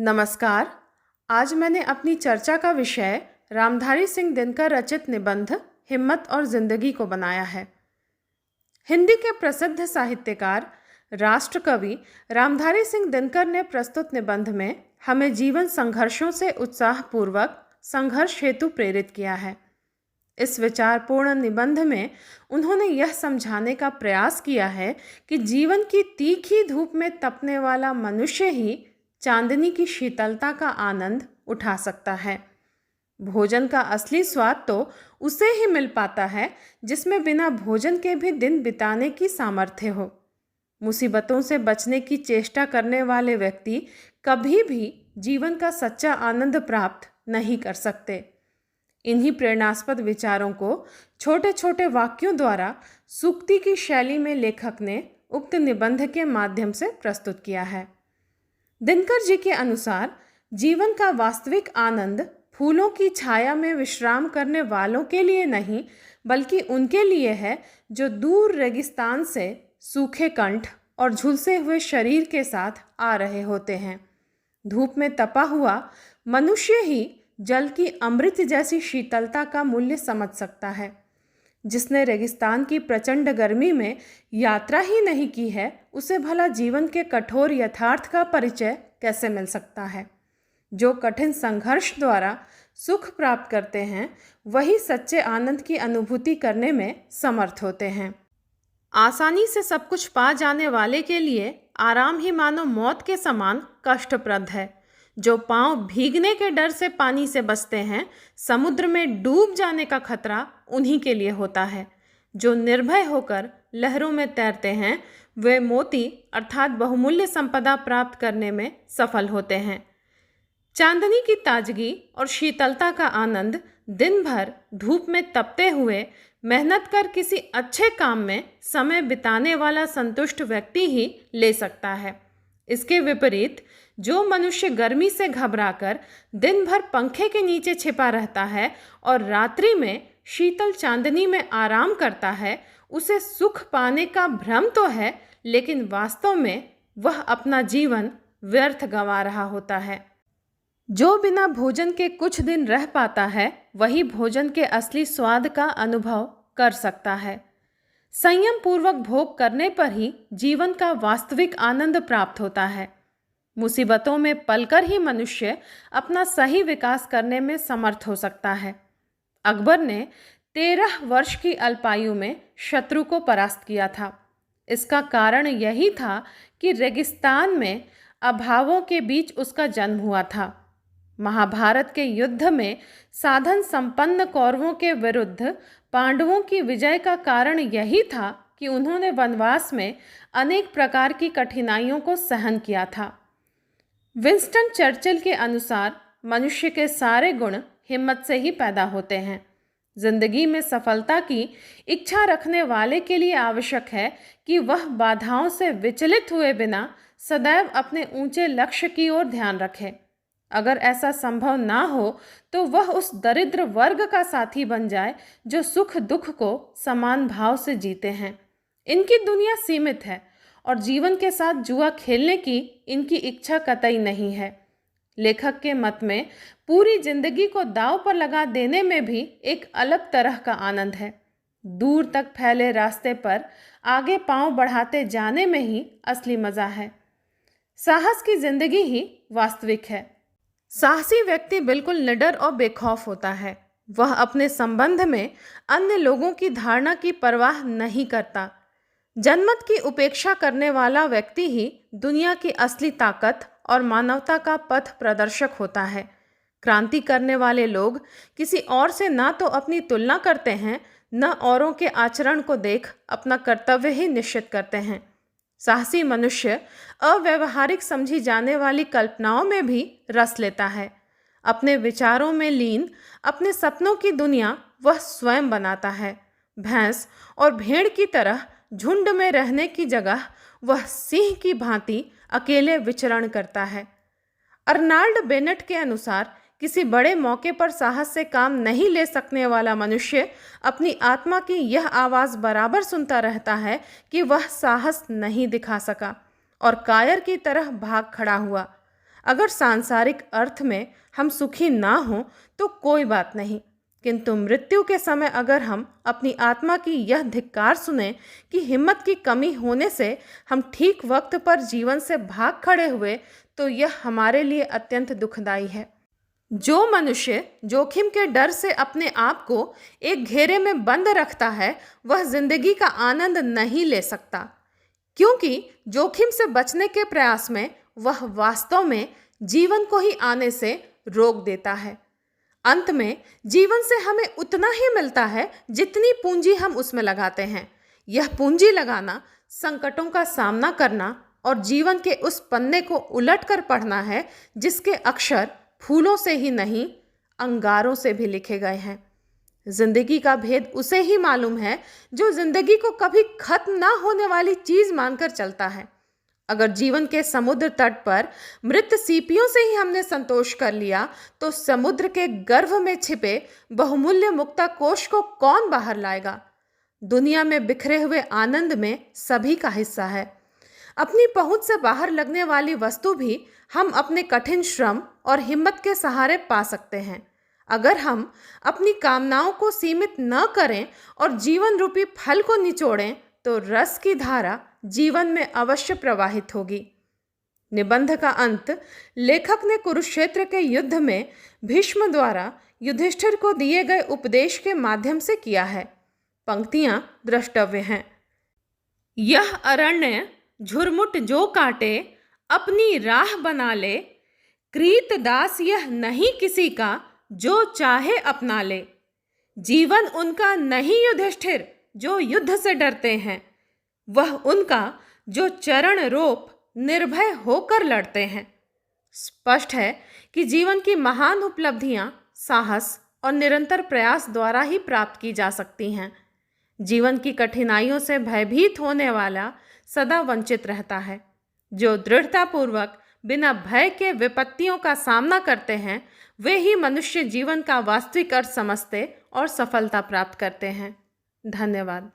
नमस्कार। आज मैंने अपनी चर्चा का विषय रामधारी सिंह दिनकर रचित निबंध हिम्मत और जिंदगी को बनाया है। हिंदी के प्रसिद्ध साहित्यकार राष्ट्र कवि रामधारी सिंह दिनकर ने प्रस्तुत निबंध में हमें जीवन संघर्षों से उत्साहपूर्वक संघर्ष हेतु प्रेरित किया है। इस विचारपूर्ण निबंध में उन्होंने यह समझाने का प्रयास किया है कि जीवन की तीखी धूप में तपने वाला मनुष्य ही चांदनी की शीतलता का आनंद उठा सकता है। भोजन का असली स्वाद तो उसे ही मिल पाता है जिसमें बिना भोजन के भी दिन बिताने की सामर्थ्य हो। मुसीबतों से बचने की चेष्टा करने वाले व्यक्ति कभी भी जीवन का सच्चा आनंद प्राप्त नहीं कर सकते। इन्हीं प्रेरणास्पद विचारों को छोटे छोटे वाक्यों द्वारा सूक्ति की शैली में लेखक ने उक्त निबंध के माध्यम से प्रस्तुत किया है। दिनकर जी के अनुसार जीवन का वास्तविक आनंद फूलों की छाया में विश्राम करने वालों के लिए नहीं, बल्कि उनके लिए है जो दूर रेगिस्तान से सूखे कंठ और झुलसे हुए शरीर के साथ आ रहे होते हैं। धूप में तपा हुआ मनुष्य ही जल की अमृत जैसी शीतलता का मूल्य समझ सकता है। जिसने रेगिस्तान की प्रचंड गर्मी में यात्रा ही नहीं की है, उसे भला जीवन के कठोर यथार्थ का परिचय कैसे मिल सकता है। जो कठिन संघर्ष द्वारा सुख प्राप्त करते हैं, वही सच्चे आनंद की अनुभूति करने में समर्थ होते हैं। आसानी से सब कुछ पा जाने वाले के लिए आराम ही मानो मौत के समान कष्टप्रद है। जो पांव भीगने के डर से पानी से बचते हैं, समुद्र में डूब जाने का खतरा उन्हीं के लिए होता है। जो निर्भय होकर लहरों में तैरते हैं, वे मोती अर्थात बहुमूल्य संपदा प्राप्त करने में सफल होते हैं। चांदनी की ताजगी और शीतलता का आनंद दिन भर धूप में तपते हुए मेहनत कर किसी अच्छे काम में समय बिताने वाला संतुष्ट व्यक्ति ही ले सकता है। इसके विपरीत जो मनुष्य गर्मी से घबराकर दिन भर पंखे के नीचे छिपा रहता है और रात्रि में शीतल चांदनी में आराम करता है, उसे सुख पाने का भ्रम तो है, लेकिन वास्तव में वह अपना जीवन व्यर्थ गंवा रहा होता है। जो बिना भोजन के कुछ दिन रह पाता है, वही भोजन के असली स्वाद का अनुभव कर सकता है। संयम पूर्वक भोग करने पर ही जीवन का वास्तविक आनंद प्राप्त होता है। मुसीबतों में पलकर ही मनुष्य अपना सही विकास करने में समर्थ हो सकता है। अकबर ने 13 वर्ष की अल्पायु में शत्रु को परास्त किया था। इसका कारण यही था कि रेगिस्तान में अभावों के बीच उसका जन्म हुआ था। महाभारत के युद्ध में साधन संपन्न कौरवों के विरुद्ध पांडवों की विजय का कारण यही था कि उन्होंने वनवास में अनेक प्रकार की कठिनाइयों को सहन किया था। विंस्टन चर्चिल के अनुसार मनुष्य के सारे गुण हिम्मत से ही पैदा होते हैं। जिंदगी में सफलता की इच्छा रखने वाले के लिए आवश्यक है कि वह बाधाओं से विचलित हुए बिना सदैव अपने ऊंचे लक्ष्य की ओर ध्यान रखे। अगर ऐसा संभव ना हो तो वह उस दरिद्र वर्ग का साथी बन जाए जो सुख दुख को समान भाव से जीते हैं। इनकी दुनिया सीमित है और जीवन के साथ जुआ खेलने की इनकी इच्छा कतई नहीं है। लेखक के मत में पूरी जिंदगी को दांव पर लगा देने में भी एक अलग तरह का आनंद है। दूर तक फैले रास्ते पर आगे पांव बढ़ाते जाने में ही असली मजा है। साहस की जिंदगी ही वास्तविक है। साहसी व्यक्ति बिल्कुल निडर और बेखौफ होता है। वह अपने संबंध में अन्य लोगों की धारणा की परवाह नहीं करता। जनमत की उपेक्षा करने वाला व्यक्ति ही दुनिया की असली ताकत और मानवता का पथ प्रदर्शक होता है। क्रांति करने वाले लोग किसी और से ना तो अपनी तुलना करते हैं, न औरों के आचरण को देख अपना कर्तव्य ही निश्चित करते हैं। साहसी मनुष्य अव्यावहारिक समझी जाने वाली कल्पनाओं में भी रस लेता है। अपने विचारों में लीन अपने सपनों की दुनिया वह स्वयं बनाता है। भैंस और भेड़ की तरह झुंड में रहने की जगह वह सिंह की भांति अकेले विचरण करता है। अर्नाल्ड बेनेट के अनुसार किसी बड़े मौके पर साहस से काम नहीं ले सकने वाला मनुष्य अपनी आत्मा की यह आवाज़ बराबर सुनता रहता है कि वह साहस नहीं दिखा सका और कायर की तरह भाग खड़ा हुआ। अगर सांसारिक अर्थ में हम सुखी ना हों तो कोई बात नहीं, किंतु मृत्यु के समय अगर हम अपनी आत्मा की यह धिक्कार सुने कि हिम्मत की कमी होने से हम ठीक वक्त पर जीवन से भाग खड़े हुए, तो यह हमारे लिए अत्यंत दुखदाई है। जो मनुष्य जोखिम के डर से अपने आप को एक घेरे में बंद रखता है, वह जिंदगी का आनंद नहीं ले सकता, क्योंकि जोखिम से बचने के प्रयास में वह वास्तव में जीवन को ही आने से रोक देता है। अंत में जीवन से हमें उतना ही मिलता है जितनी पूंजी हम उसमें लगाते हैं। यह पूंजी लगाना, संकटों का सामना करना और जीवन के उस पन्ने को उलटकर पढ़ना है जिसके अक्षर फूलों से ही नहीं, अंगारों से भी लिखे गए हैं। जिंदगी का भेद उसे ही मालूम है जो जिंदगी को कभी खत्म ना होने वाली चीज मानकर चलता है। अगर जीवन के समुद्र तट पर मृत सीपियों से ही हमने संतोष कर लिया, तो समुद्र के गर्भ में छिपे बहुमूल्य मुक्ता कोश को कौन बाहर लाएगा? दुनिया में बिखरे हुए आनंद में सभी का हिस्सा है। अपनी पहुंच से बाहर लगने वाली वस्तु भी हम अपने कठिन श्रम और हिम्मत के सहारे पा सकते हैं। अगर हम अपनी कामनाओं को सीमित न करें और जीवन रूपी फल को निचोड़ें, तो रस की धारा जीवन में अवश्य प्रवाहित होगी। निबंध का अंत लेखक ने कुरुक्षेत्र के युद्ध में भीष्म द्वारा युधिष्ठिर को दिए गए उपदेश के माध्यम से किया है। पंक्तियां द्रष्टव्य हैं। यह अरण्य झुरमुट जो काटे, अपनी राह बना ले, कृत दास यह नहीं किसी का, जो चाहे अपना ले। जीवन उनका नहीं युधिष्ठिर जो युद्ध से डरते हैं, वह उनका जो चरण रोप निर्भय होकर लड़ते हैं। स्पष्ट है कि जीवन की महान उपलब्धियां साहस और निरंतर प्रयास द्वारा ही प्राप्त की जा सकती हैं। जीवन की कठिनाइयों से भयभीत होने वाला सदा वंचित रहता है। जो दृढ़तापूर्वक बिना भय के विपत्तियों का सामना करते हैं, वे ही मनुष्य जीवन का वास्तविक अर्थ समझते और सफलता प्राप्त करते हैं। धन्यवाद।